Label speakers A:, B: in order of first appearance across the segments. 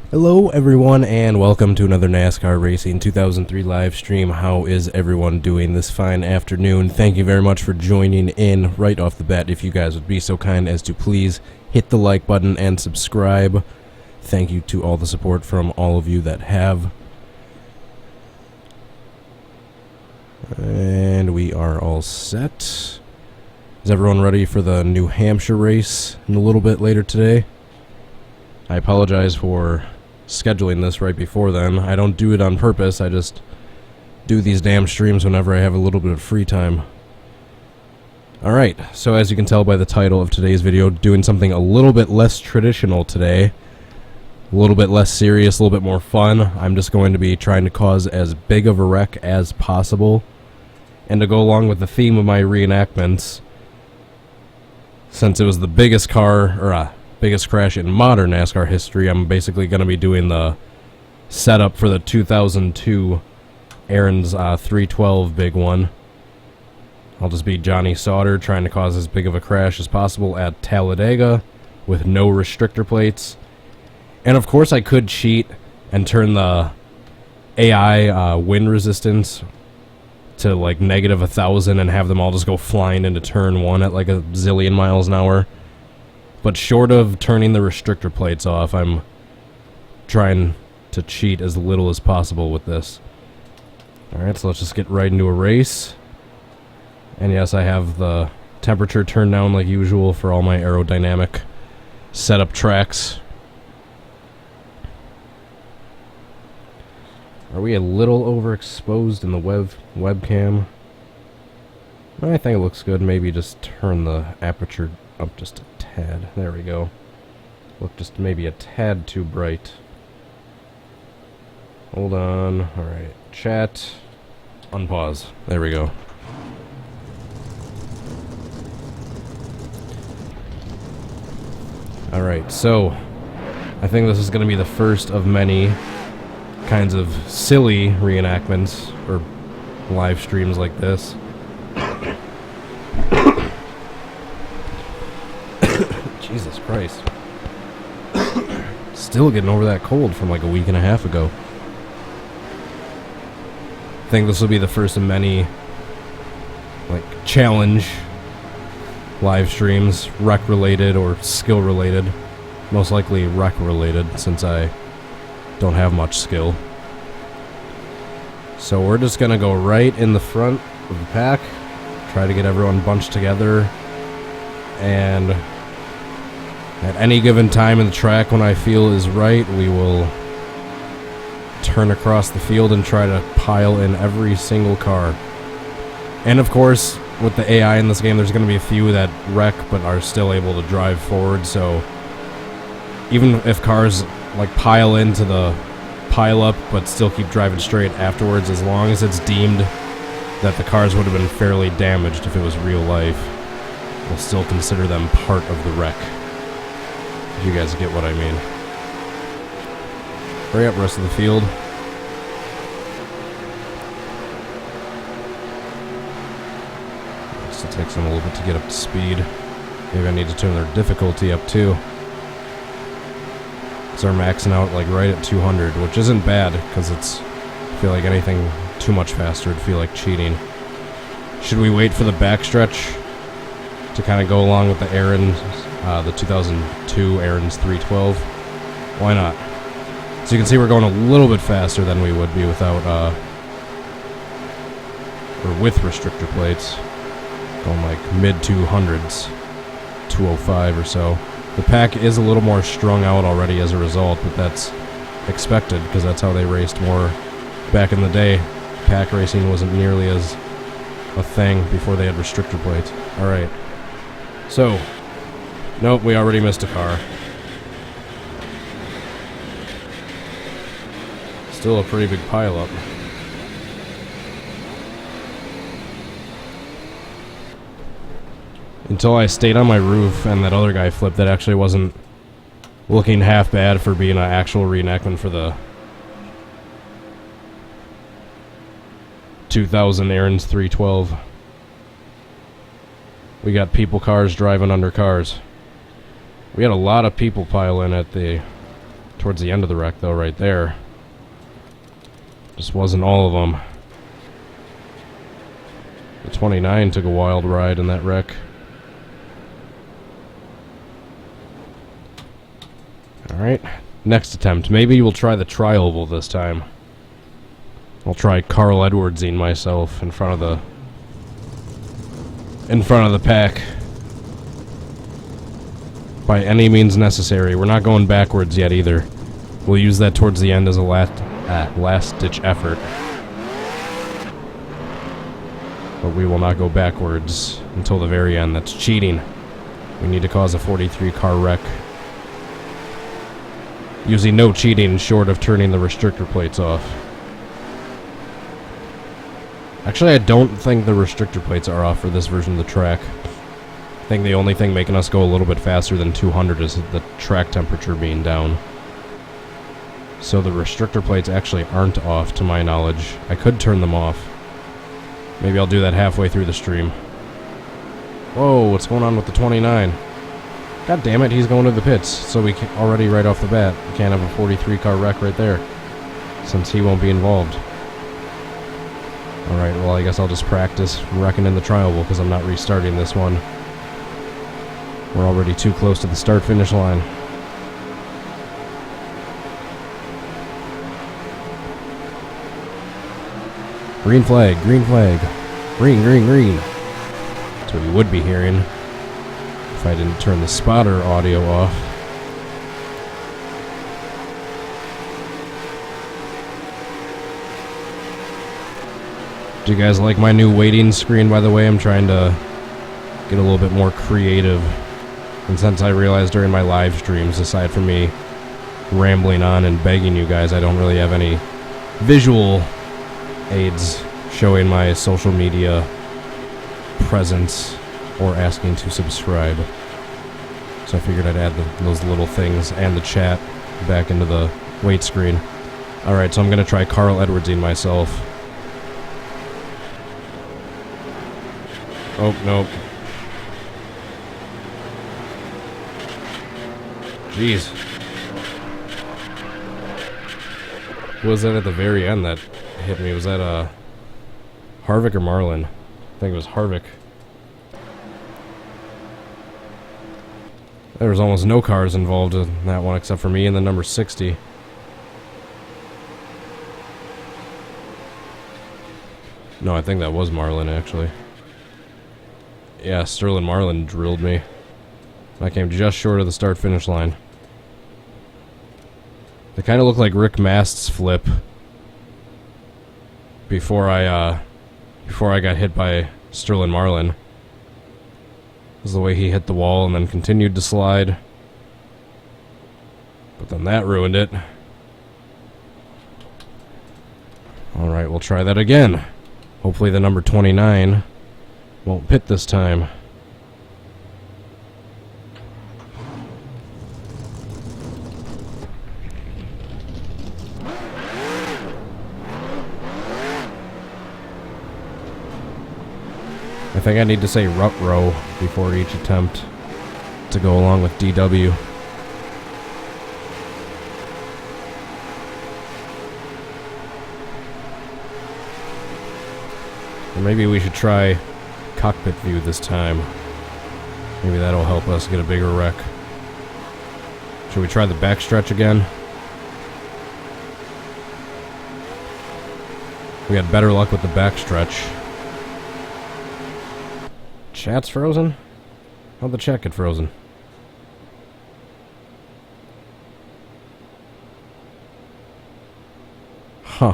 A: Hello everyone and welcome to another NASCAR Racing 2003 live stream. How is everyone doing this fine afternoon? Thank you very much for joining in right off the bat. If you guys would be so kind as to please hit the like button and subscribe. Thank you to all the support from all of you that have. And we are all set. Is everyone ready for the New Hampshire race in a little bit later today? I apologize for scheduling this right before then. I don't do it on purpose, I just do these damn streams whenever I have a little bit of free time. Alright, so as you can tell by the title of today's video, doing something a little bit less traditional today. A little bit less serious, a little bit more fun. I'm just going to be trying to cause as big of a wreck as possible. And to go along with the theme of my reenactments, since it was the biggest biggest crash in modern NASCAR history, I'm basically going to be doing the setup for the 2002 Aaron's 312 big one. I'll just be Johnny Sauter trying to cause as big of a crash as possible at Talladega with no restrictor plates. And of course I could cheat and turn the AI wind resistance to like negative 1,000 and have them all just go flying into turn 1 at like a zillion miles an hour. But short of turning the restrictor plates off, I'm trying to cheat as little as possible with this. Alright, so let's just get right into a race. And yes, I have the temperature turned down like usual for all my aerodynamic setup tracks. Are we a little overexposed in the webcam? I think it looks good. Maybe just turn the aperture up just a tad. There we go. Look just maybe a tad too bright. Hold on. Alright. Chat. Unpause. There we go. Alright, so I think this is going to be the first of many kinds of silly reenactments or live streams like this. Jesus Christ. Still getting over that cold from like a week and a half ago. I think this will be the first of many like challenge live streams, rec related or skill related. Most likely rec related since I don't have much skill. So we're just gonna go right in the front of the pack, try to get everyone bunched together, and at any given time in the track when I feel is right, we will turn across the field and try to pile in every single car. And of course, with the AI in this game, there's going to be a few that wreck but are still able to drive forward, so even if cars like pile into the pile up but still keep driving straight afterwards, as long as it's deemed that the cars would have been fairly damaged if it was real life, we'll still consider them part of the wreck. If you guys get what I mean. Hurry up, rest of the field. Still takes them a little bit to get up to speed. Maybe I need to turn their difficulty up too. So they're maxing out like right at 200, which isn't bad because it's, I feel like anything too much faster would feel like cheating. Should we wait for the backstretch to kind of go along with the Aaron's, the 2002 Aaron's 312? Why not? So you can see we're going a little bit faster than we would be without, or with restrictor plates. Going like mid 200s, 205 or so. The pack is a little more strung out already as a result, but that's expected because that's how they raced more back in the day. Pack racing wasn't nearly as a thing before they had restrictor plates. Alright. So, nope, we already missed a car. Still a pretty big pileup. Until I stayed on my roof and that other guy flipped, that actually wasn't looking half bad for being an actual reenactment for the 2000 Aaron's 312. We got people cars driving under cars. We had a lot of people pile in at the Towards the end of the wreck, though, right there. Just wasn't all of them. The 29 took a wild ride in that wreck. Alright, next attempt. Maybe we'll try the tri-oval this time. I'll try Carl Edwardsing myself in front of the pack. By any means necessary. We're not going backwards yet either. We'll use that towards the end as a last-ditch effort. But we will not go backwards until the very end. That's cheating. We need to cause a 43 car wreck. Using no cheating short of turning the restrictor plates off. Actually, I don't think the restrictor plates are off for this version of the track. I think the only thing making us go a little bit faster than 200 is the track temperature being down. So the restrictor plates actually aren't off, to my knowledge. I could turn them off. Maybe I'll do that halfway through the stream. Whoa, what's going on with the 29? God damn it, he's going to the pits. So we can already, right off the bat, we can't have a 43 car wreck right there, since he won't be involved. Alright, well, I guess I'll just practice wrecking in the tri-oval, because I'm not restarting this one. We're already too close to the start-finish line. Green flag, green flag. Green, green, green. That's what you would be hearing if I didn't turn the spotter audio off. Do you guys like my new waiting screen, by the way? I'm trying to get a little bit more creative. And since I realized during my live streams, aside from me rambling on and begging you guys, I don't really have any visual aids showing my social media presence or asking to subscribe. So I figured I'd add those little things and the chat back into the wait screen. Alright, so I'm going to try Carl Edwardsing myself. Oh, nope. Jeez. What was that at the very end that hit me? Was that Harvick or Marlin? I think it was Harvick. There was almost no cars involved in that one except for me and the number 60. No, I think that was Marlin, actually. Yeah, Sterling Marlin drilled me. I came just short of the start-finish line. They kind of look like Rick Mast's flip before I got hit by Sterling Marlin. This is the way he hit the wall and then continued to slide. But then that ruined it. Alright, we'll try that again. Hopefully the number 29 won't pit this time. I think I need to say rut row before each attempt to go along with DW. Or maybe we should try cockpit view this time. Maybe that'll help us get a bigger wreck. Should we try the backstretch again? We had better luck with the backstretch. Chat's frozen? How'd the chat get frozen? Huh.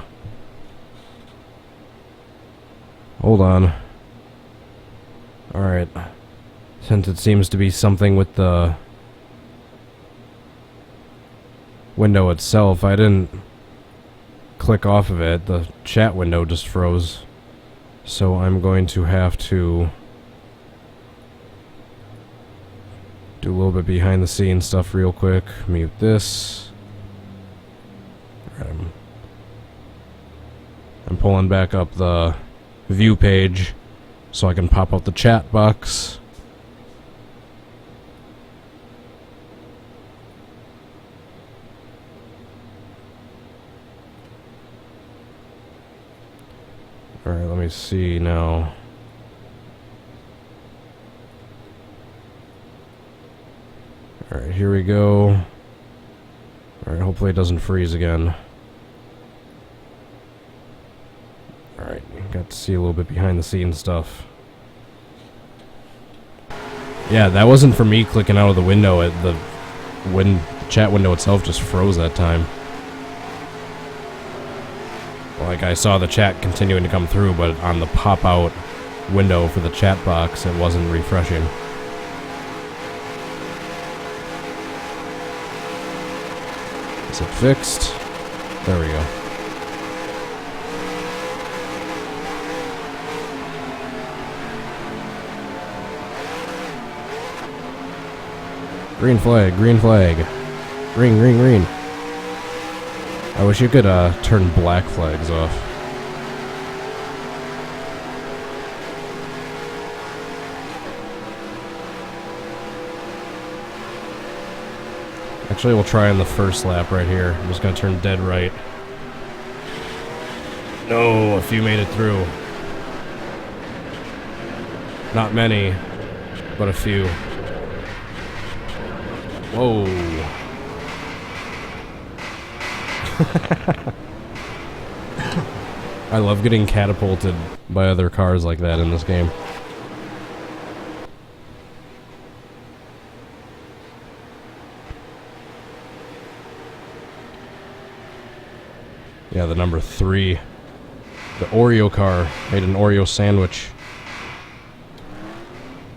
A: Hold on. Alright. Since it seems to be something with the window itself, I didn't click off of it. The chat window just froze. So I'm going to have to do a little bit behind the scenes stuff real quick. Mute this. Alright, I'm pulling back up the view page so I can pop out the chat box. Alright, let me see now. Alright, here we go. Alright, hopefully it doesn't freeze again. Alright, got to see a little bit behind the scenes stuff. Yeah, that wasn't for me clicking out of the window. The chat window itself just froze that time. Like, I saw the chat continuing to come through, but on the pop-out window for the chat box, it wasn't refreshing. Is it fixed? There we go. Green flag, green flag. Green, green, green. I wish you could turn black flags off. Actually, we'll try on the first lap right here. I'm just gonna turn dead right. No, a few made it through. Not many, but a few. Whoa. I love getting catapulted by other cars like that in this game. Yeah, the number 3. The Oreo car made an Oreo sandwich.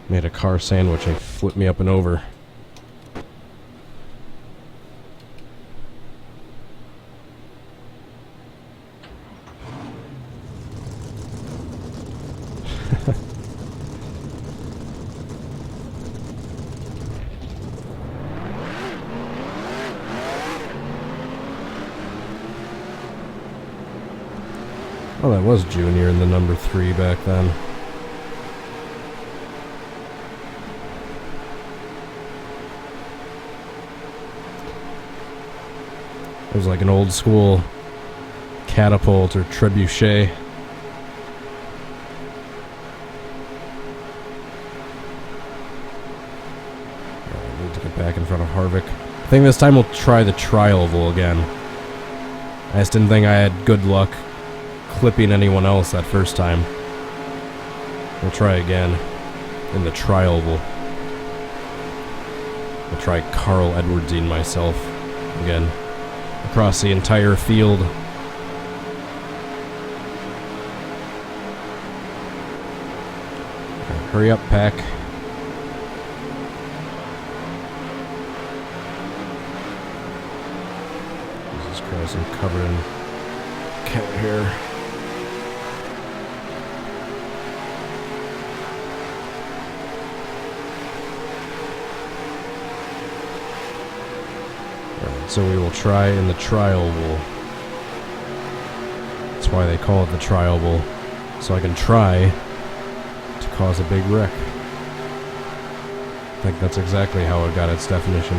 A: Made a car sandwich and flipped me up and over. Oh, that was Junior in the number 3 back then. It was like an old school catapult or trebuchet. I need to get back in front of Harvick. I think this time we'll try the tri-oval again. I just didn't think I had good luck clipping anyone else that first time. We'll try again in the tri-oval. I'll try Carl Edwardsing myself again across the entire field. Right, hurry up, Pack. Jesus Christ, I'm covered in cat hair. So we will try in the tri-oval. That's why they call it the tri-oval. So I can try to cause a big wreck. I think that's exactly how it got its definition.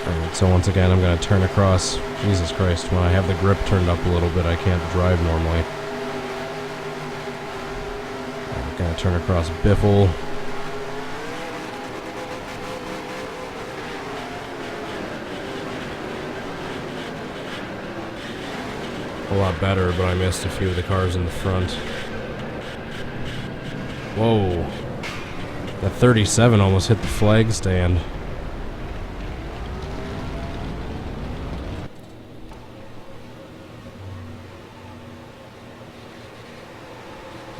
A: Alright, so once again I'm going to turn across. Jesus Christ, when I have the grip turned up a little bit I can't drive normally. Gonna turn across Biffle. A lot better, but I missed a few of the cars in the front. Whoa. That 37 almost hit the flag stand.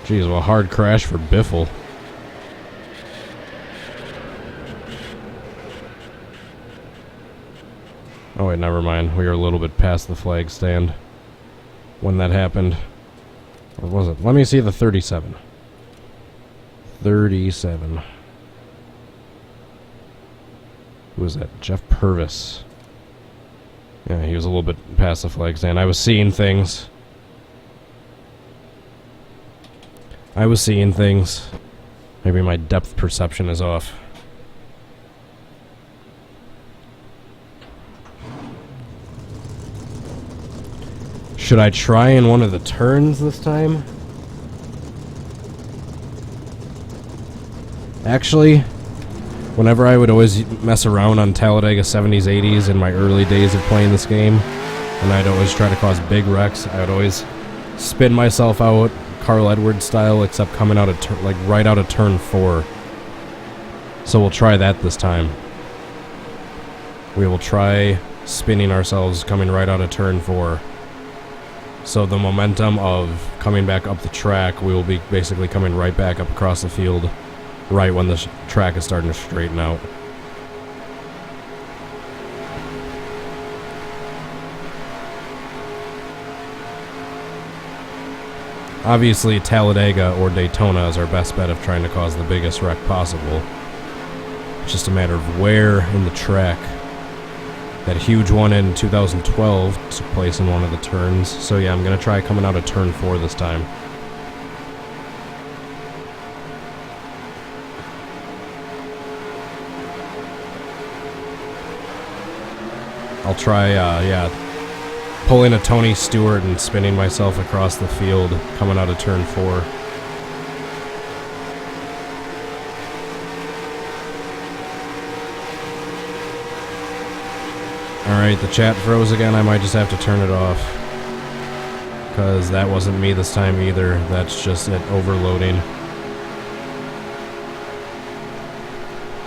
A: Jeez, well, hard crash for Biffle. Oh wait, never mind. We were a little bit past the flag stand when that happened. Or was it? Let me see the 37. 37. Who was that? Jeff Purvis. Yeah, he was a little bit past the flag stand. I was seeing things. Maybe my depth perception is off. Should I try in one of the turns this time? Actually, whenever I would always mess around on Talladega 70s, 80s in my early days of playing this game, and I'd always try to cause big wrecks, I would always spin myself out, Carl Edwards style, except coming out of like right out of turn 4. So we'll try that this time. We will try spinning ourselves coming right out of turn 4. So the momentum of coming back up the track, we will be basically coming right back up across the field right when the track is starting to straighten out. Obviously, Talladega or Daytona is our best bet of trying to cause the biggest wreck possible. It's just a matter of where in the track. That huge one in 2012 took place in one of the turns. So yeah, I'm going to try coming out of turn 4 this time. I'll try, pulling a Tony Stewart and spinning myself across the field coming out of turn 4. Alright, the chat froze again. I might just have to turn it off, because that wasn't me this time either. That's just it overloading.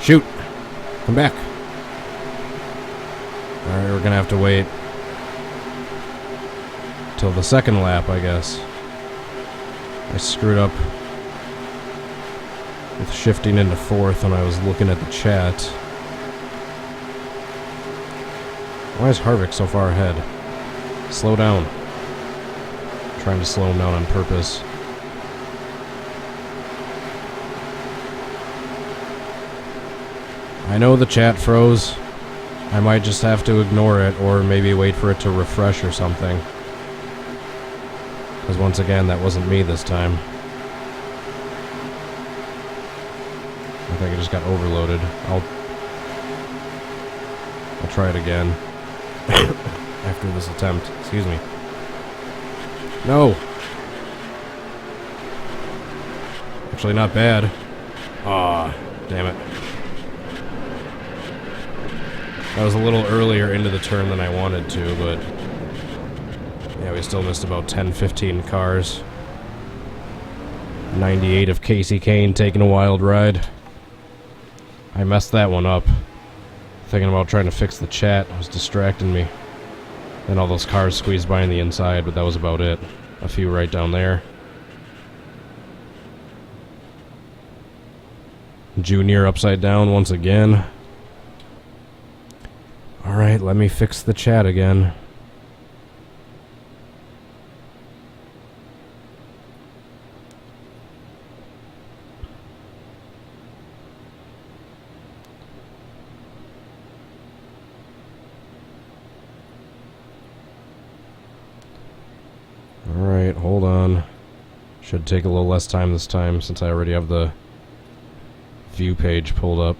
A: Shoot! Come back! Alright, we're gonna have to wait till the second lap, I guess. I screwed up with shifting into 4th when I was looking at the chat. Why is Harvick so far ahead? Slow down. I'm trying to slow him down on purpose. I know the chat froze. I might just have to ignore it, or maybe wait for it to refresh or something. Because once again, that wasn't me this time. I think I just got overloaded. I'll try it again. After this attempt. Excuse me. No! Actually, not bad. Aw, damn it. I was a little earlier into the turn than I wanted to, but yeah, we still missed about 10-15 cars. 98 of Casey Kane taking a wild ride. I messed that one up. Thinking about trying to fix the chat. It was distracting me. Then all those cars squeezed by on the inside, but that was about it. A few right down there. Junior upside down once again. Alright, let me fix the chat again. Alright, hold on. Should take a little less time this time since I already have the view page pulled up.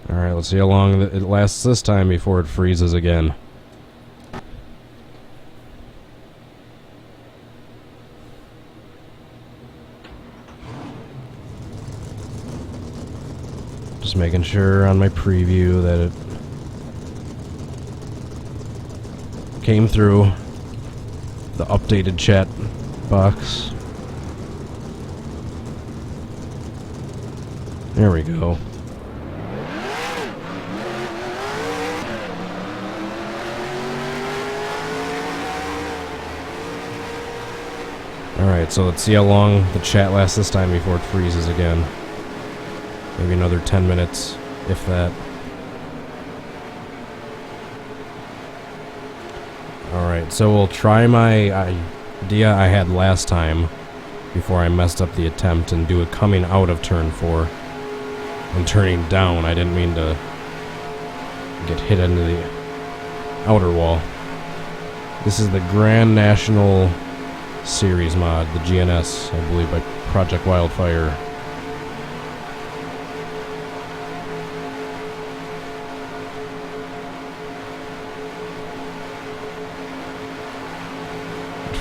A: Alright, let's see how long it lasts this time before it freezes again. Just making sure on my preview that it came through the updated chat box. There we go. Alright, so let's see how long the chat lasts this time before it freezes again. Maybe another 10 minutes, if that. Alright, so we'll try my idea I had last time before I messed up the attempt and do it coming out of turn 4 and turning down. I didn't mean to get hit into the outer wall. This is the Grand National Series mod, the GNS, I believe, by Project Wildfire.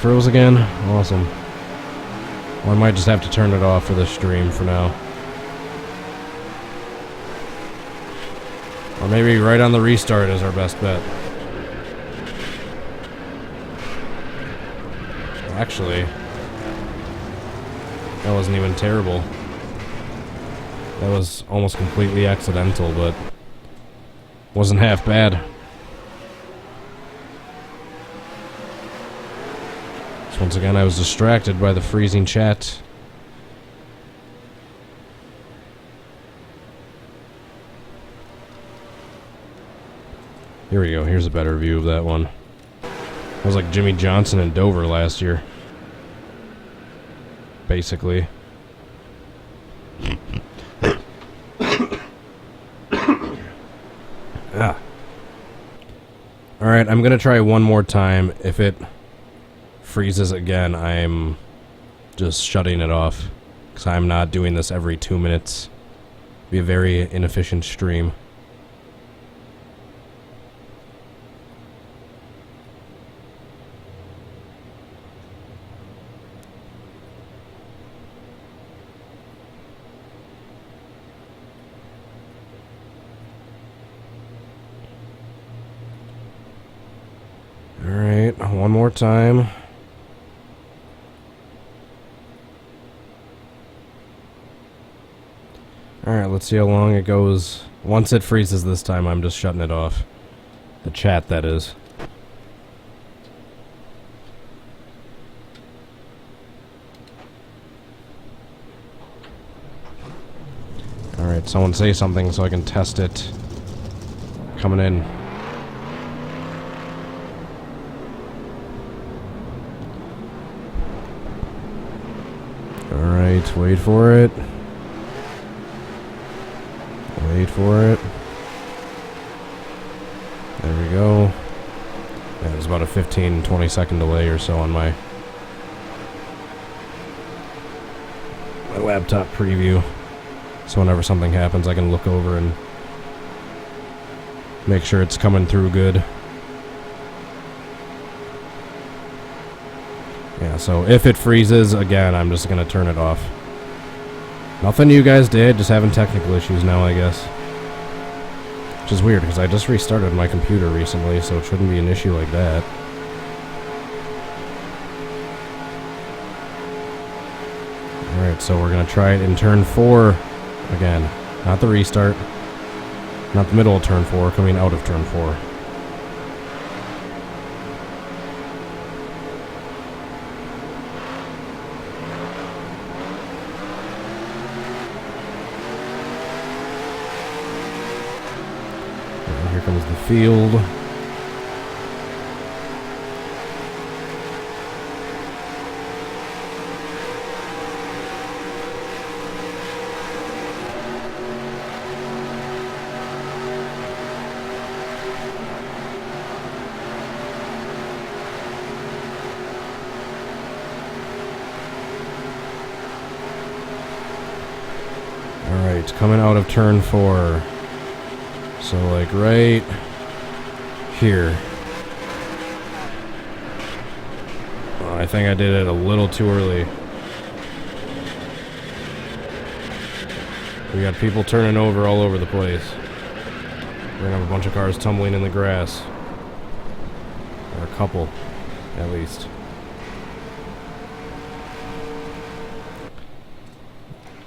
A: froze again? Awesome. Well, I might just have to turn it off for this stream for now. Or maybe right on the restart is our best bet. Actually, that wasn't even terrible. That was almost completely accidental, but wasn't half bad. So once again, I was distracted by the freezing chat. Here we go. Here's a better view of that one. It was like Jimmy Johnson in Dover last year. Basically. Alright, I'm gonna try one more time. If it freezes again, I'm just shutting it off. Because I'm not doing this every 2 minutes. It'd be a very inefficient stream. Alright, one more time. Alright, let's see how long it goes. Once it freezes this time, I'm just shutting it off. The chat, that is. Alright, someone say something so I can test it. Coming in. Alright, wait for it. Wait for it. There we go. Yeah, there's about a 15-20 second delay or so on my laptop preview. So whenever something happens, I can look over and make sure it's coming through good. Yeah, so if it freezes again, I'm just gonna turn it off. Nothing you guys did, just having technical issues now, I guess. Which is weird, because I just restarted my computer recently, so it shouldn't be an issue like that. Alright, so we're gonna try it in turn 4 again. Not the restart. Not the middle of turn 4, coming out of turn 4. Here comes the field. Alright, coming out of turn 4. So, like, right here. Oh, I think I did it a little too early. We got people turning over all over the place. We're gonna have a bunch of cars tumbling in the grass. Or a couple, at least.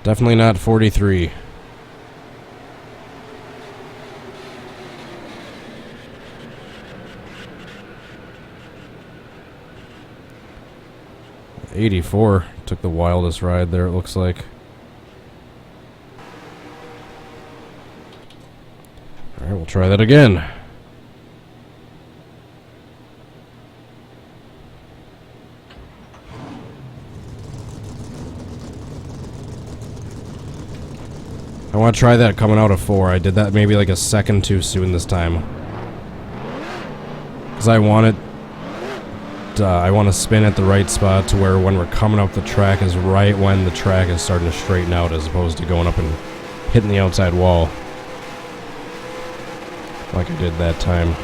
A: Definitely not 43. '84 took the wildest ride there, it looks like. Alright, we'll try that again. I want to try that coming out of 4. I did that maybe like a second too soon this time. Because I want to spin at the right spot to where when we're coming up the track is right when the track is starting to straighten out, as opposed to going up and hitting the outside wall like I did that time.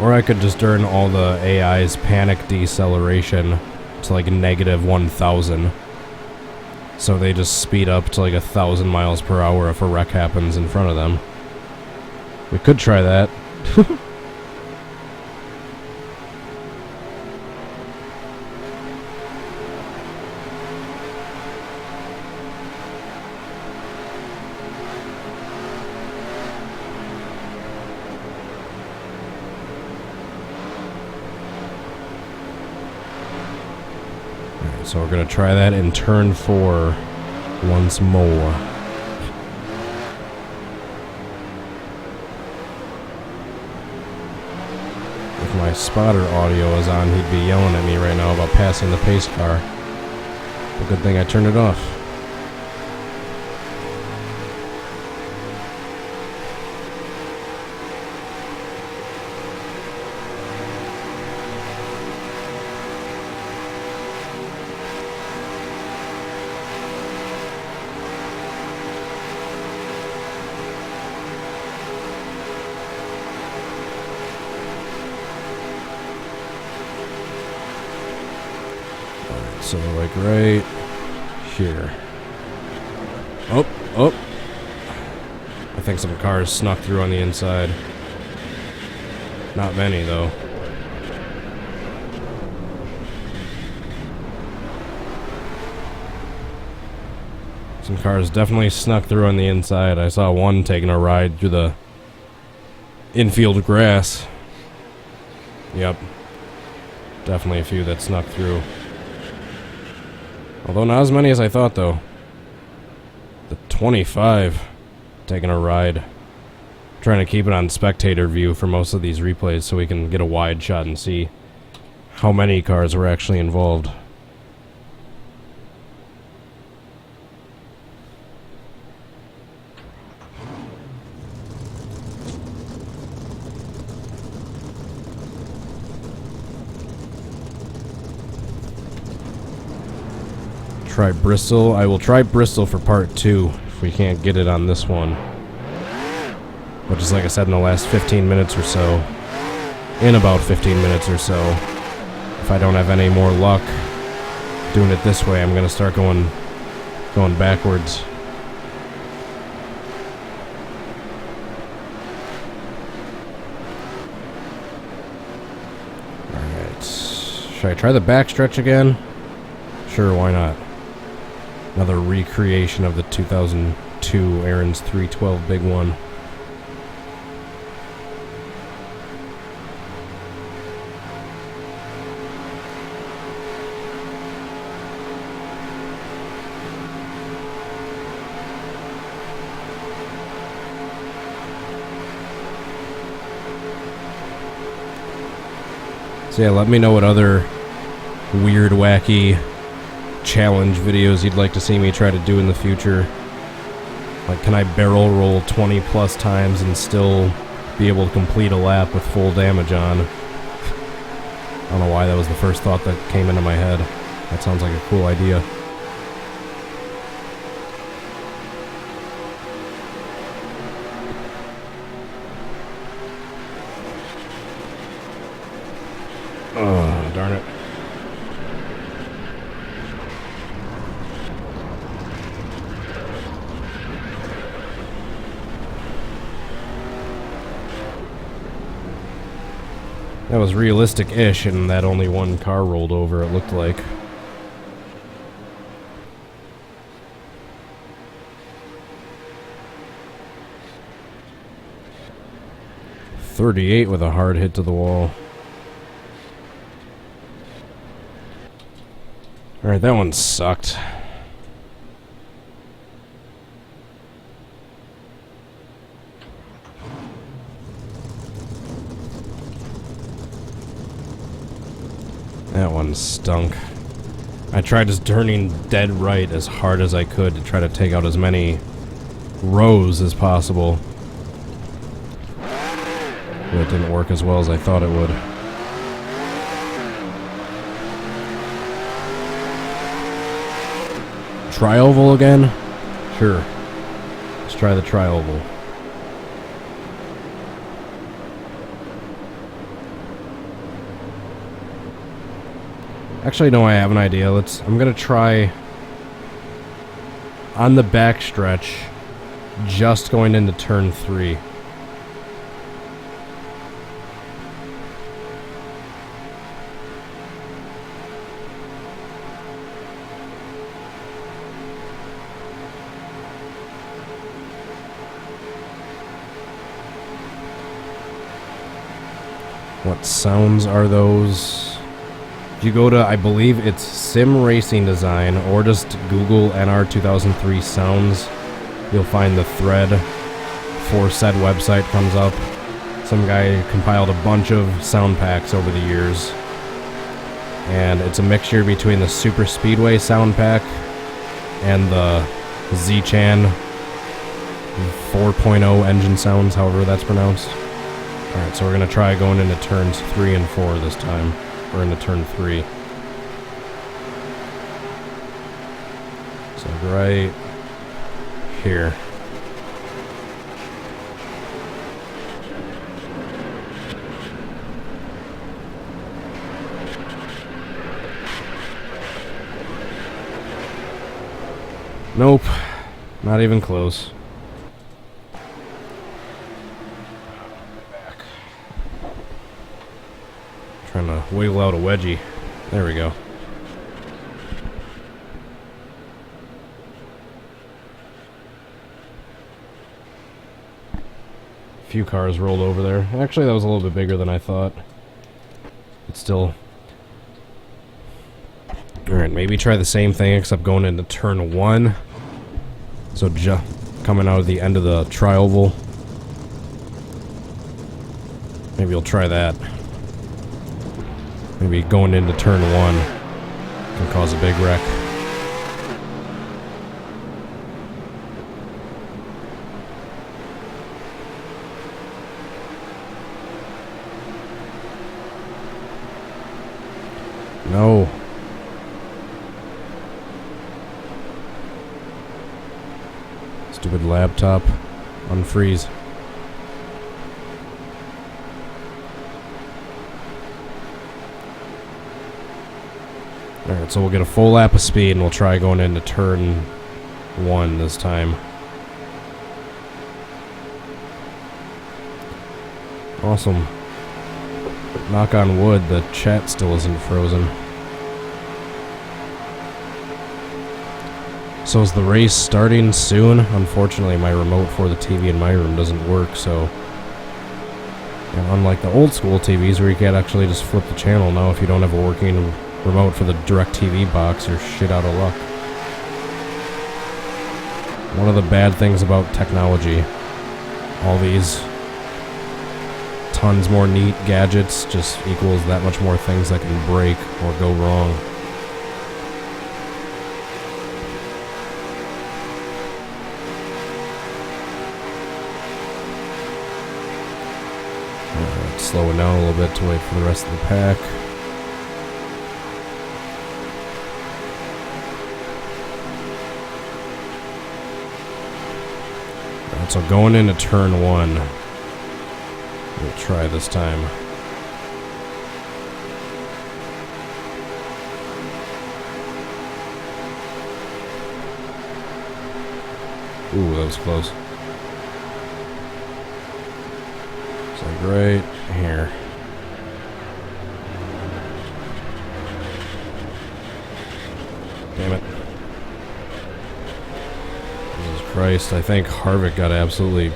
A: Or I could just turn all the AI's panic deceleration to like -1000. So they just speed up to like 1,000 miles per hour if a wreck happens in front of them. We could try that. So we're going to try that in turn 4 once more. If my spotter audio is on, he'd be yelling at me right now about passing the pace car. But good thing I turned it off. So like right here. Oh, oh. I think some cars snuck through on the inside. Not many though. Some cars definitely snuck through on the inside. I saw one taking a ride through the infield grass. Yep. Definitely a few that snuck through. Although not as many as I thought, though. The 25 taking a ride. Trying to keep it on spectator view for most of these replays so we can get a wide shot and see how many cars were actually involved. Try Bristol. I will try Bristol for part 2 if we can't get it on this one. But just like I said, in the last 15 minutes or so, in about 15 minutes or so, if I don't have any more luck doing it this way, I'm gonna start going backwards. Alright. Should I try the backstretch again? Sure, why not? Another recreation of the 2002 Aaron's 312 big one. So yeah, let me know what other weird, wacky challenge videos you'd like to see me try to do in the future. Like, can I barrel roll 20 plus times and still be able to complete a lap with full damage on? I don't know why that was the first thought that came into my head. That sounds like a cool idea. Oh, darn it. That was realistic-ish, and that only one car rolled over, it looked like. .38 with a hard hit to the wall. Alright, that one sucked. That one stunk. I tried just turning dead right as hard as I could to try to take out as many rows as possible. But it didn't work as well as I thought it would. Tri-oval again? Sure. Let's try the tri-oval. Actually, no, I have an idea. I'm gonna try on the back stretch, just going into turn 3. What sounds are those? If you go to, I believe it's Sim Racing Design, or just Google NR2003 sounds, you'll find the thread for said website comes up. Some guy compiled a bunch of sound packs over the years, and it's a mixture between the Super Speedway sound pack and the Z-Chan 4.0 engine sounds, however that's pronounced. Alright, so we're going to try going into turns 3 and 4 this time. We're into turn 3. So right here. Nope. Not even close. Trying to wiggle out a wedgie. There we go. A few cars rolled over there. Actually, that was a little bit bigger than I thought. But still. Alright, maybe try the same thing except going into turn 1. So coming out of the end of the tri-oval. Maybe you'll try that. Maybe going into turn 1 can cause a big wreck. No. Stupid laptop. Unfreeze. Alright, so we'll get a full lap of speed and we'll try going into turn 1 this time. Awesome. Knock on wood, the chat still isn't frozen. So is the race starting soon? Unfortunately, my remote for the TV in my room doesn't work, so... And unlike the old school TVs where you can't actually just flip the channel, now if you don't have a working remote for the DirecTV box, you're shit out of luck. One of the bad things about technology, all these tons more neat gadgets just equals that much more things that can break or go wrong. Alright, slow it down a little bit to wait for the rest of the pack. So going into turn 1, we'll try this time. Ooh, that was close. So right here. Damn it. Christ, I think Harvick got absolutely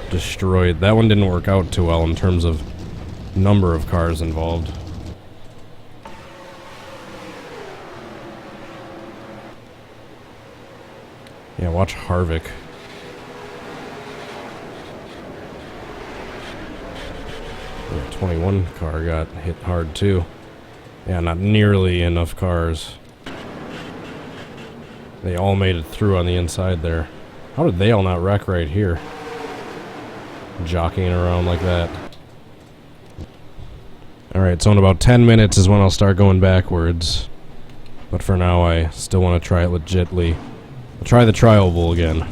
A: destroyed. That one didn't work out too well in terms of number of cars involved. Yeah, watch Harvick. The 21 car got hit hard too. Yeah, not nearly enough cars. They all made it through on the inside there. How did they all not wreck right here? Jockeying around like that. Alright, so in about 10 minutes is when I'll start going backwards. But for now, I still want to try it legitly. I'll try the tri-oval again.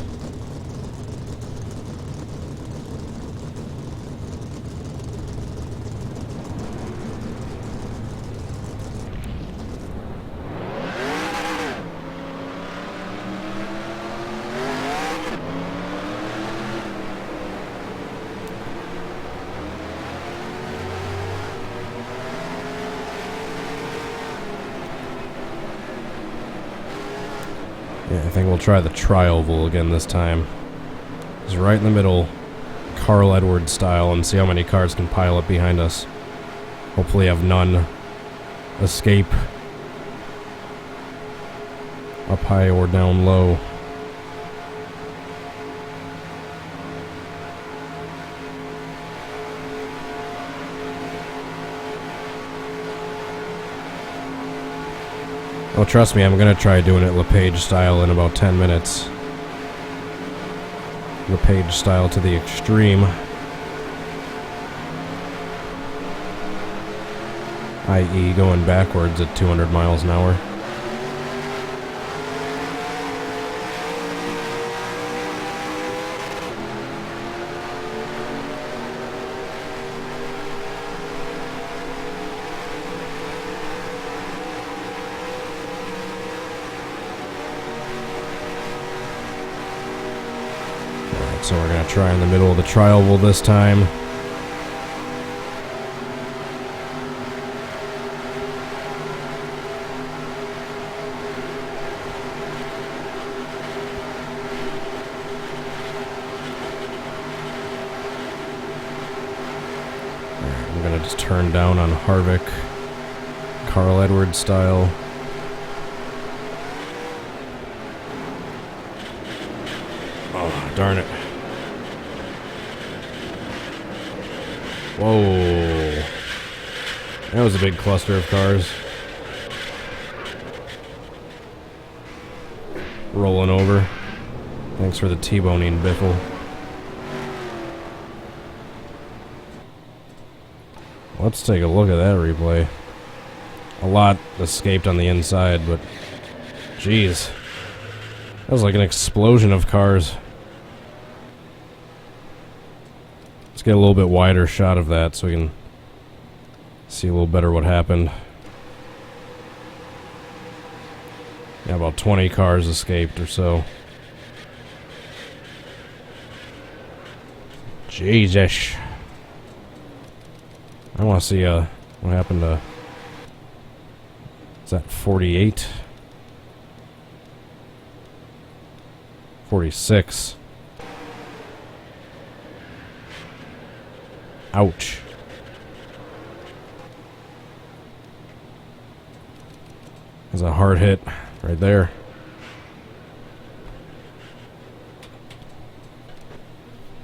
A: Yeah, I think we'll try the tri-oval again this time. It's right in the middle, Carl Edwards style, and see how many cars can pile up behind us. Hopefully have none escape up high or down low. Oh, trust me, I'm gonna try doing it LePage style in about 10 minutes. LePage style to the extreme. i.e. going backwards at 200 miles an hour. Alright, so we're going to try in the middle of the tri-oval this time. I'm gonna just turn down on Harvick, Carl Edwards style. Oh, darn it. Whoa. That was a big cluster of cars. Rolling over. Thanks for the T-boning, Biffle. Let's take a look at that replay. A lot escaped on the inside, but jeez. That was like an explosion of cars. Let's get a little bit wider shot of that so we can see a little better what happened. Yeah, about 20 cars escaped or so. Jesus. I want to see what happened to... Is that 48? 46. Ouch. That's a hard hit right there.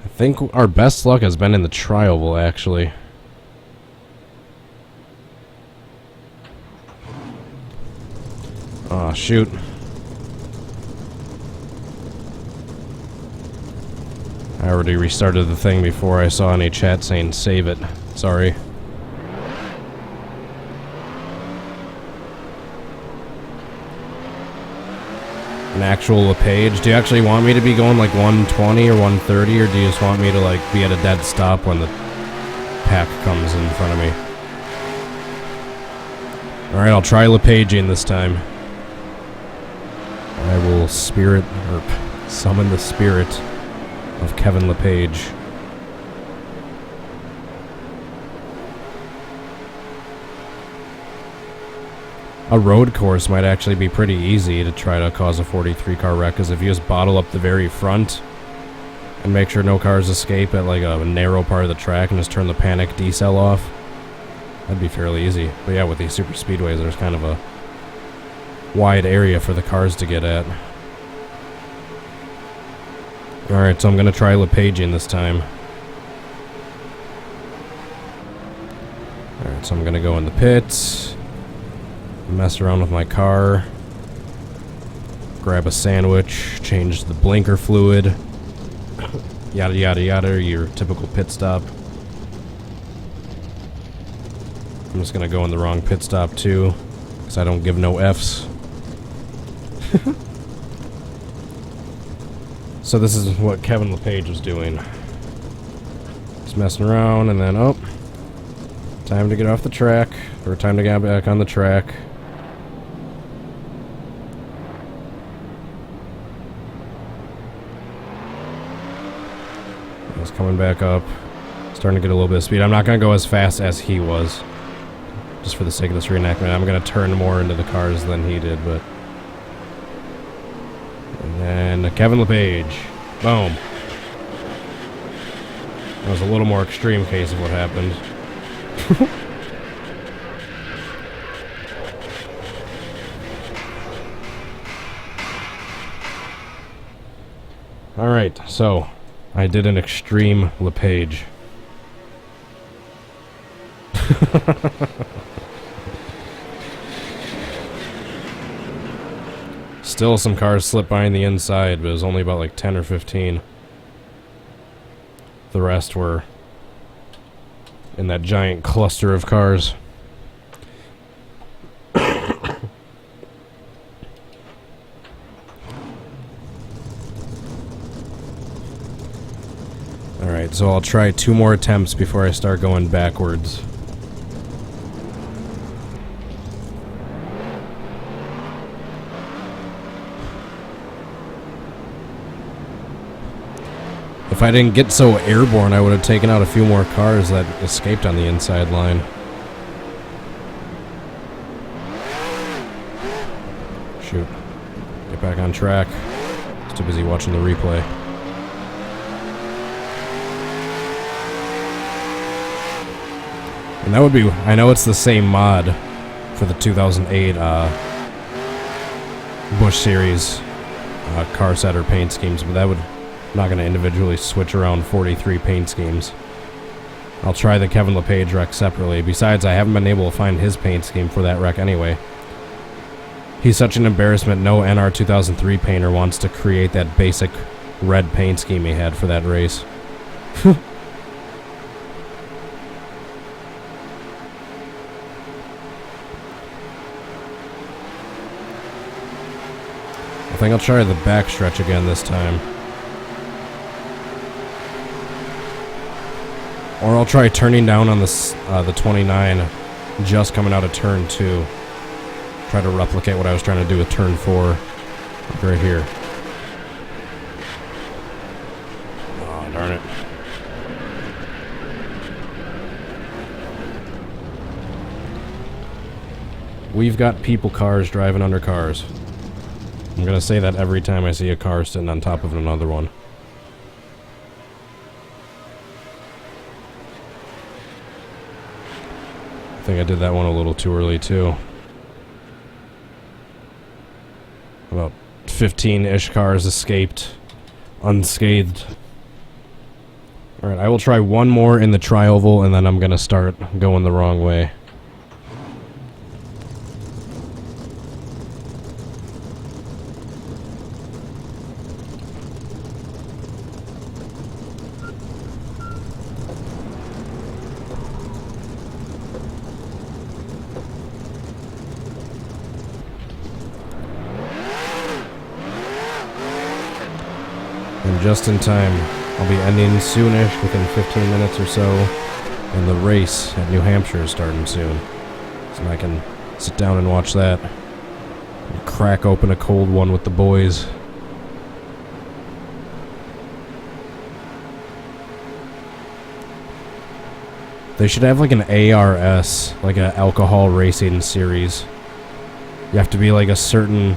A: I think our best luck has been in the tri-oval, actually. Oh, shoot. I already restarted the thing before I saw any chat saying save it. Sorry. An actual LePage. Do you actually want me to be going like 120 or 130, or do you just want me to like be at a dead stop when the pack comes in front of me? Alright, I'll try LePaging this time. I will summon the spirit of Kevin LePage. A road course might actually be pretty easy to try to cause a 43 car wreck, because if you just bottle up the very front and make sure no cars escape at like a narrow part of the track and just turn the panic decel off, that'd be fairly easy. But yeah, with these super speedways, there's kind of a wide area for the cars to get at. Alright, so I'm going to try LePaging this time. Alright, so I'm going to go in the pits, mess around with my car, grab a sandwich, change the blinker fluid, yada yada yada, your typical pit stop. I'm just going to go in the wrong pit stop too, because I don't give no Fs. So this is what Kevin LePage was doing. Just messing around, and then, oh, time to get off the track, or time to get back on the track. Just coming back up, starting to get a little bit of speed. I'm not going to go as fast as he was, just for the sake of this reenactment. I'm going to turn more into the cars than he did, but And Kevin LePage. Boom. That was a little more extreme case of what happened. Alright, so I did an extreme LePage. Still some cars slipped by on the inside, but it was only about like 10 or 15. The rest were in that giant cluster of cars. Alright, so I'll try 2 more attempts before I start going backwards. If I didn't get so airborne, I would have taken out a few more cars that escaped on the inside line. Shoot. Get back on track. I was too busy watching the replay. And that would be... I know it's the same mod for the 2008 Busch series car setter paint schemes, but that would... not going to individually switch around 43 paint schemes. I'll try the Kevin LePage wreck separately. Besides, I haven't been able to find his paint scheme for that wreck anyway. He's such an embarrassment, no NR2003 painter wants to create that basic red paint scheme he had for that race. I think I'll try the backstretch again this time. Or I'll try turning down on the 29, just coming out of turn 2. Try to replicate what I was trying to do with turn 4, right here. Oh, darn it. We've got people cars driving under cars. I'm gonna say that every time I see a car sitting on top of another one. I think I did that one a little too early too. About 15-ish cars escaped unscathed. Alright, I will try one more in the tri-oval and then I'm gonna start going the wrong way. And just in time, I'll be ending soonish, within 15 minutes or so, and the race at New Hampshire is starting soon. So I can sit down and watch that, and crack open a cold one with the boys. They should have like an ARS, like an alcohol racing series. You have to be like a certain,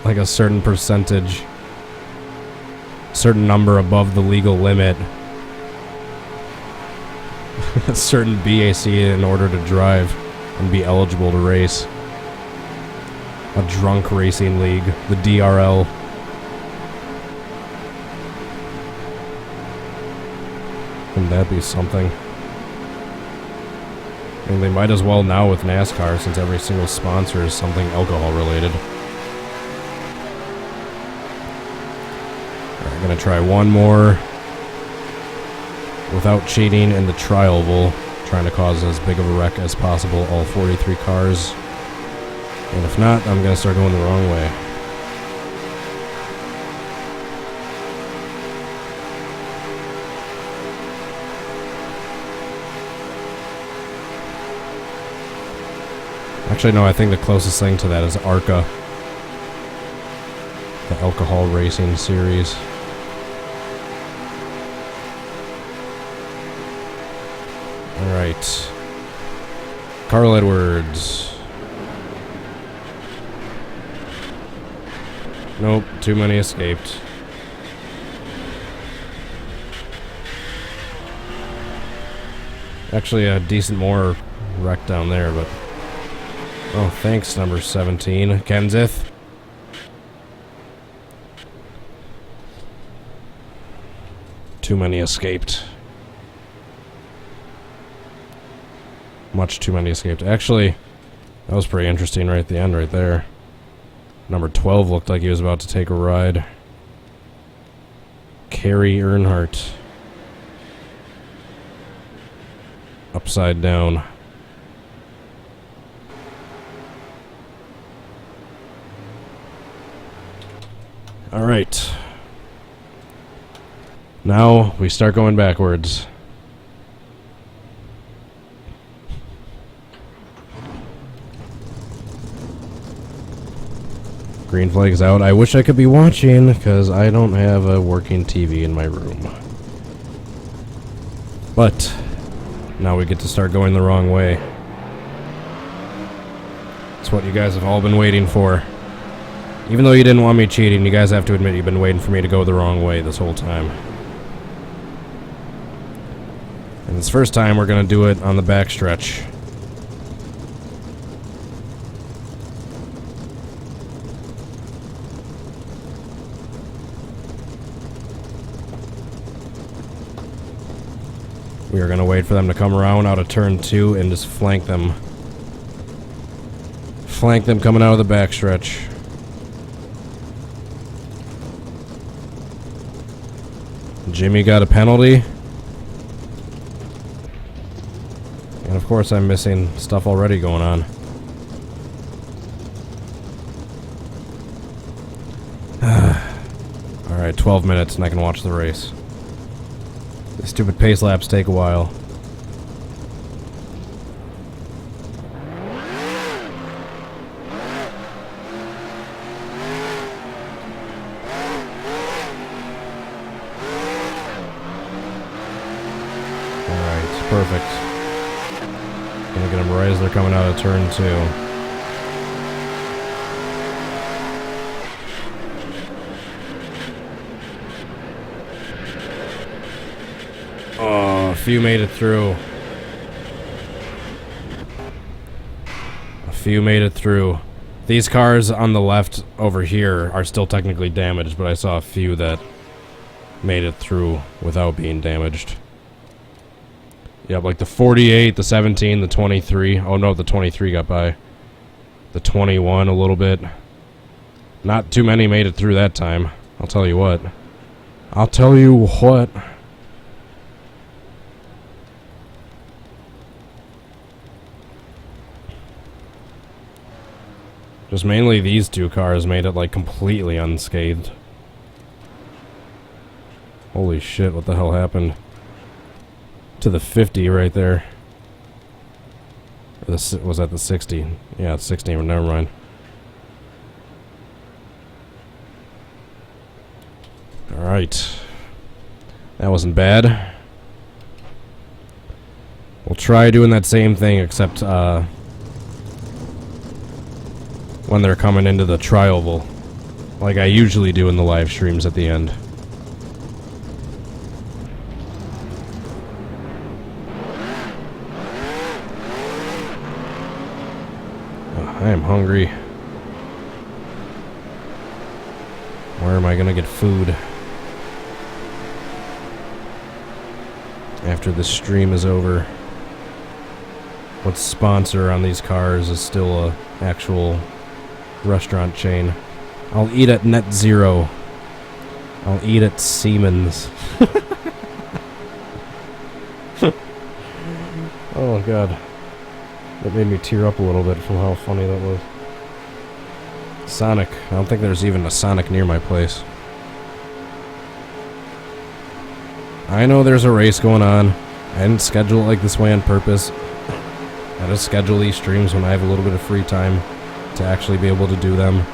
A: like a certain percentage, certain number above the legal limit, a certain BAC in order to drive and be eligible to race. A drunk racing league, the DRL. Wouldn't that be something? I mean, they might as well now with NASCAR, since every single sponsor is something alcohol related. I'm gonna try one more without cheating in the tri-oval, trying to cause as big of a wreck as possible, all 43 cars. And if not, I'm gonna start going the wrong way. Actually, no, I think the closest thing to that is ARCA, the alcohol racing series. Alright. Carl Edwards. Nope, too many escaped. Actually, a decent more wreck down there, but... Oh, thanks, number 17, Kenseth. Too many escaped. Much too many escaped. Actually, that was pretty interesting right at the end right there. Number 12 looked like he was about to take a ride. Kerry Earnhardt. Upside down. Alright. Now we start going backwards. Green flag's out. I wish I could be watching, because I don't have a working TV in my room. But, now we get to start going the wrong way. It's what you guys have all been waiting for. Even though you didn't want me cheating, you guys have to admit you've been waiting for me to go the wrong way this whole time. And this first time, we're going to do it on the backstretch. We are going to wait for them to come around out of turn 2 and just flank them. Flank them coming out of the backstretch. Jimmy got a penalty. And of course I'm missing stuff already going on. Alright, 12 minutes and I can watch the race. The stupid pace laps take a while. Alright, perfect. Gonna get them right as they're coming out of turn 2. Oh, a few made it through. A few made it through. These cars on the left over here are still technically damaged, but I saw a few that made it through without being damaged. Yep, like the 48, the 17, the 23. Oh no, the 23 got by. The 21 a little bit. Not too many made it through that time. I'll tell you what. I'll tell you what. Just mainly these two cars made it like completely unscathed. Holy shit, what the hell happened? To the 50 right there. This was at the 60. Yeah, it's 60, but never mind. Alright. That wasn't bad. We'll try doing that same thing, except when they're coming into the tri-oval, like I usually do in the live streams at the end. I am hungry. Where am I gonna get food after this stream is over? What sponsor on these cars is still a actual restaurant chain? I'll eat at Net Zero. I'll eat at Siemens. Oh god. That made me tear up a little bit from how funny that was. Sonic. I don't think there's even a Sonic near my place. I know there's a race going on. I didn't schedule it like this way on purpose. I just schedule these streams when I have a little bit of free time to actually be able to do them.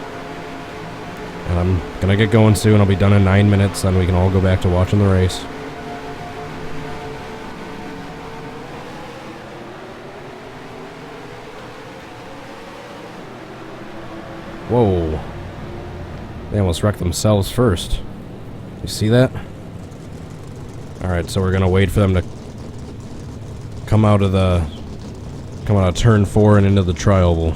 A: And I'm gonna get going soon. I'll be done in 9 minutes, then we can all go back to watching the race. Whoa. They almost wrecked themselves first. You see that? Alright, so we're gonna wait for them to come out of turn 4 and into the tri-oval.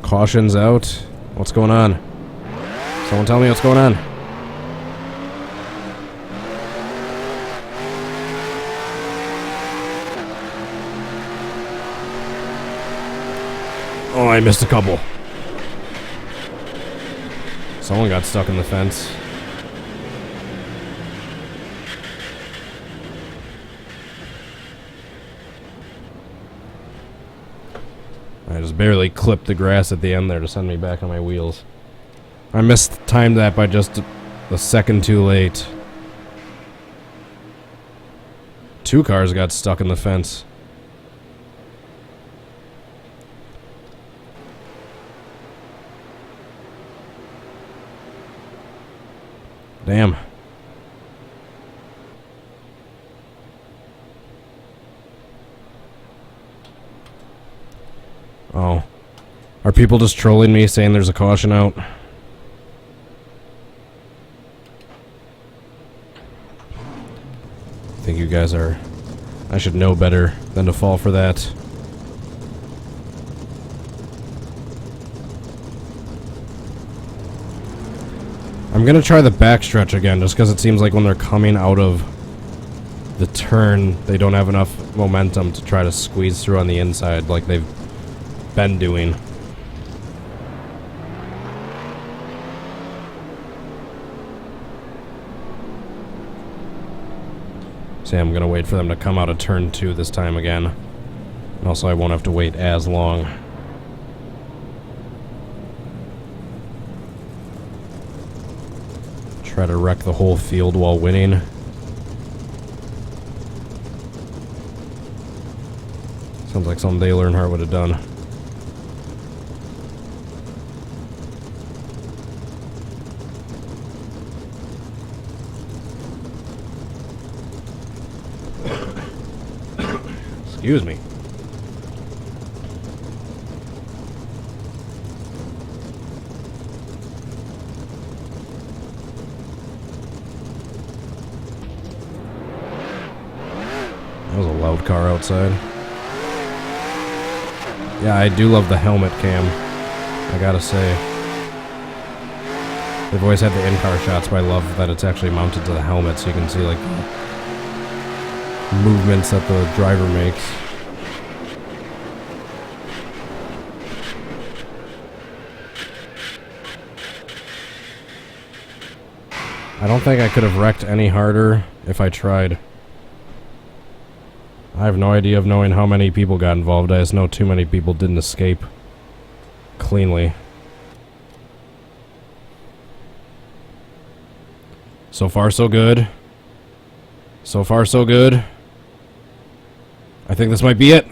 A: Caution's out. What's going on? Someone tell me what's going on. Oh, I missed a couple. Someone got stuck in the fence. I just barely clipped the grass at the end there to send me back on my wheels. I mistimed that by just a second too late. 2 cars got stuck in the fence. Damn. Oh. Are people just trolling me saying there's a caution out? I think you guys are... I should know better than to fall for that. I'm gonna try the backstretch again, just because it seems like when they're coming out of the turn, they don't have enough momentum to try to squeeze through on the inside like they've been doing. See, I'm gonna wait for them to come out of turn 2 this time again. And also, I won't have to wait as long. Try to wreck the whole field while winning. Sounds like something Dale Earnhardt would have done. Excuse me. That was a loud car outside. Yeah, I do love the helmet cam, I gotta say. They've always had the in-car shots, but I love that it's actually mounted to the helmet so you can see like movements that the driver makes. I don't think I could have wrecked any harder if I tried. I have no idea of knowing how many people got involved. I just know too many people didn't escape cleanly. So far, so good. So far, so good. I think this might be it.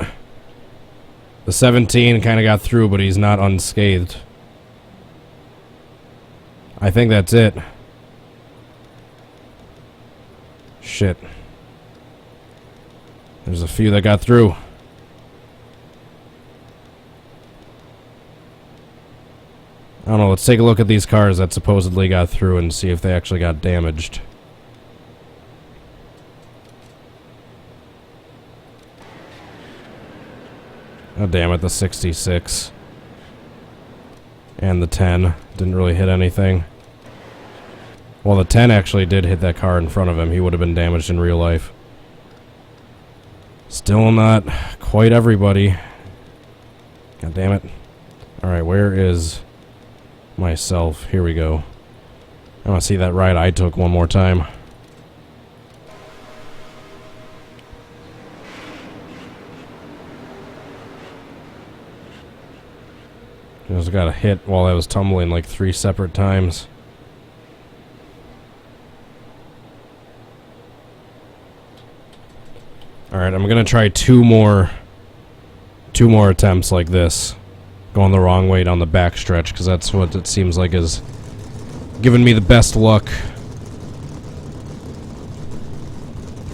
A: The 17 kind of got through, but he's not unscathed. I think that's it. Shit. There's a few that got through. I don't know, let's take a look at these cars that supposedly got through and see if they actually got damaged. Oh damn it, the 66. And the 10 didn't really hit anything. Well, the 10 actually did hit that car in front of him. He would have been damaged in real life. Still not quite everybody. God damn it. Alright, where is myself? Here we go. I want to see that ride I took one more time. I just got a hit while I was tumbling like 3 separate times. Alright, I'm gonna try two more attempts like this. Going the wrong way down the backstretch, because that's what it seems like is giving me the best luck.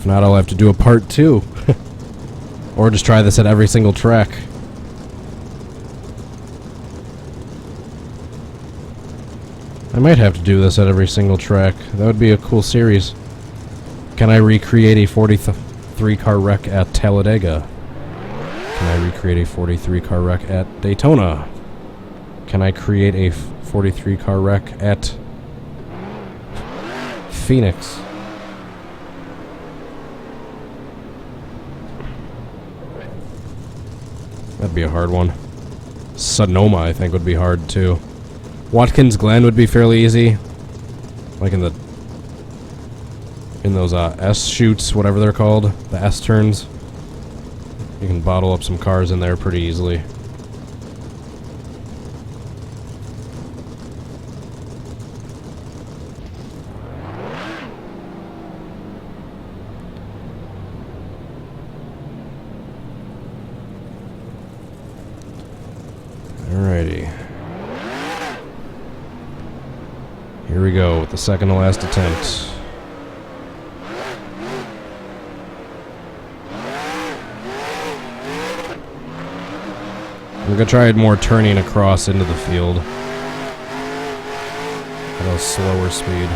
A: If not, I'll have to do a part 2. Or just try this at every single track. I might have to do this at every single track. That would be a cool series. Can I recreate a 43 car wreck at Talladega? Can I recreate a 43 car wreck at Daytona? Can I create a 43 car wreck at Phoenix? That'd be a hard one. Sonoma, I think, would be hard too. Watkins Glen would be fairly easy. Like in those S shoots, whatever they're called, the S turns. You can bottle up some cars in there pretty easily. Alrighty. Here we go with the second to last attempt. I'm gonna try more turning across into the field at a slower speed.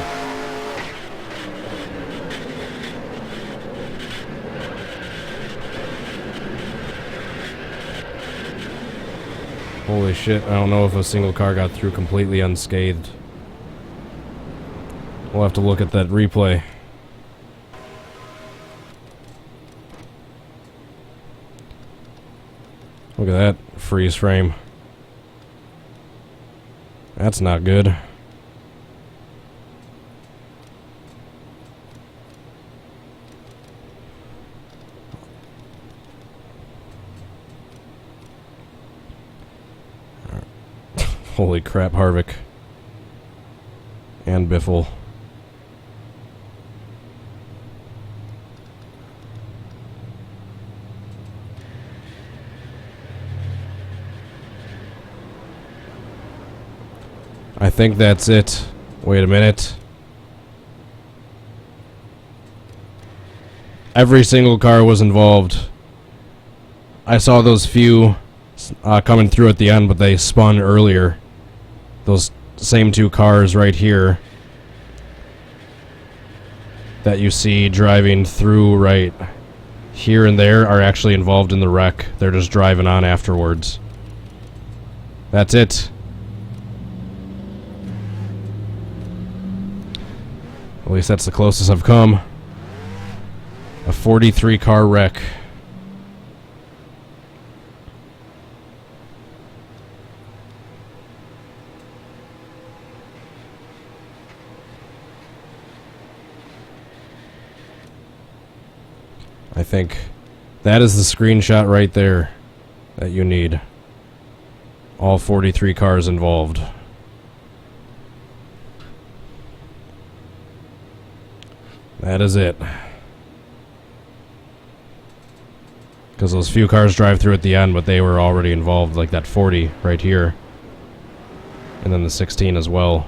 A: Holy shit, I don't know if a single car got through completely unscathed. We'll have to look at that replay. Look at that freeze frame. That's not good. Holy crap, Harvick. And Biffle. I think that's it. Wait a minute. Every single car was involved. I saw those few coming through at the end, but they spun earlier. Those same two cars right here that you see driving through right here and there are actually involved in the wreck. They're just driving on afterwards. That's it. At least that's the closest I've come. A 43 car wreck. I think that is the screenshot right there that you need. All 43 cars involved. That is it. Because those few cars drive through at the end, but they were already involved, like that 40 right here. And then the 16 as well.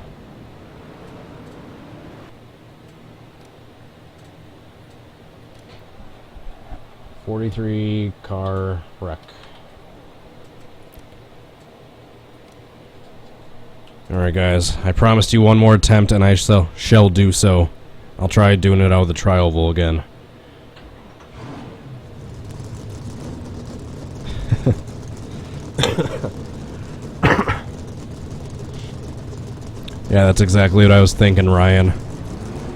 A: .43 car wreck. Alright guys, I promised you one more attempt and I shall do so. I'll try doing it out of the tri-oval again. Yeah, that's exactly what I was thinking, Ryan.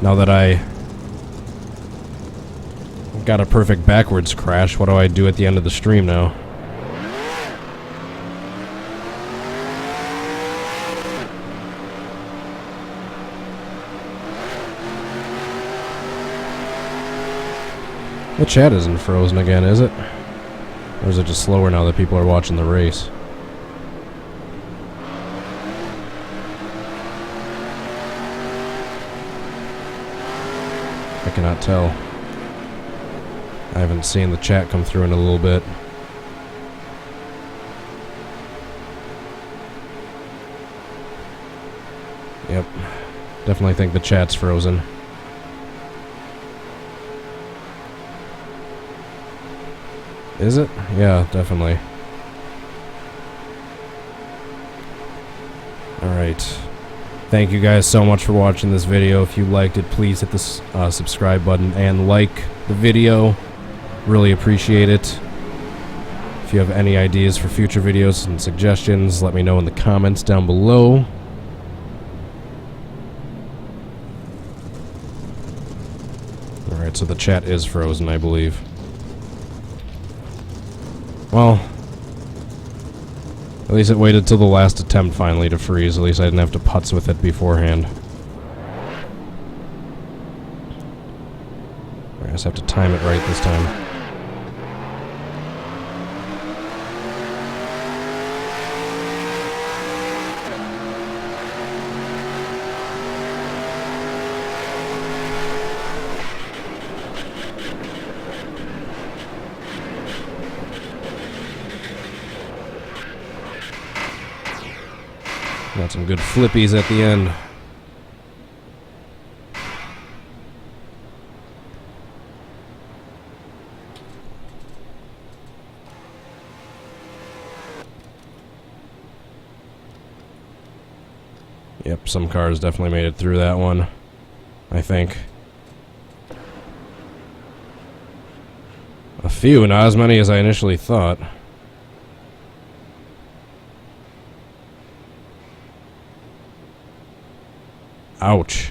A: Now that I got a perfect backwards crash, what do I do at the end of the stream now? The chat isn't frozen again, is it? Or is it just slower now that people are watching the race? I cannot tell. I haven't seen the chat come through in a little bit. Yep. Definitely think the chat's frozen. Is it? Yeah, definitely. Alright. Thank you guys so much for watching this video. If you liked it, please hit the subscribe button and like the video. Really appreciate it. If you have any ideas for future videos and suggestions, let me know in the comments down below. Alright, so the chat is frozen, I believe. Well, at least it waited till the last attempt finally to freeze. At least I didn't have to putz with it beforehand. I just have to time it right this time. Got some good flippies at the end. Yep, some cars definitely made it through that one, I think. A few, not as many as I initially thought. Ouch.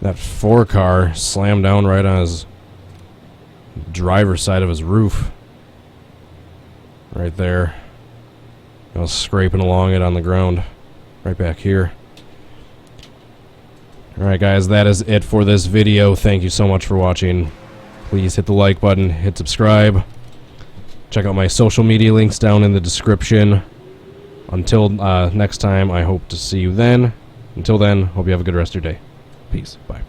A: That 4 car slammed down right on his driver's side of his roof. Right there. I was scraping along it on the ground. Right back here. Alright guys, that is it for this video. Thank you so much for watching. Please hit the like button, hit subscribe. Check out my social media links down in the description. Until next time, I hope to see you then. Until then, hope you have a good rest of your day. Peace. Bye.